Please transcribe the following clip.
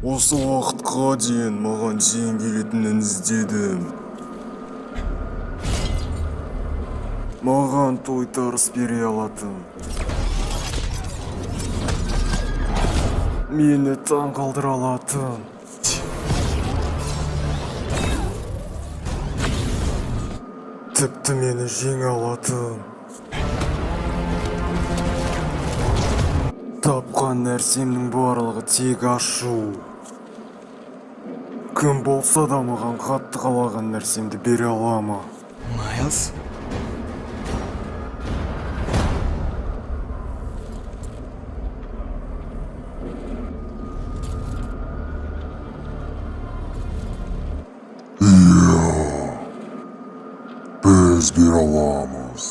Осы уақытқа дейін маған тең келетінін іздедім. Маған тойтарыс бере алатын. Мені таң қалдыра алатын. Тіпті мені жеңе алатын. Тапқан нәрсемнің барлығы тек ашу. Кім болса да маған қатты қалаған нәрсемді бере алама. Майлз? Біз бере аламыз.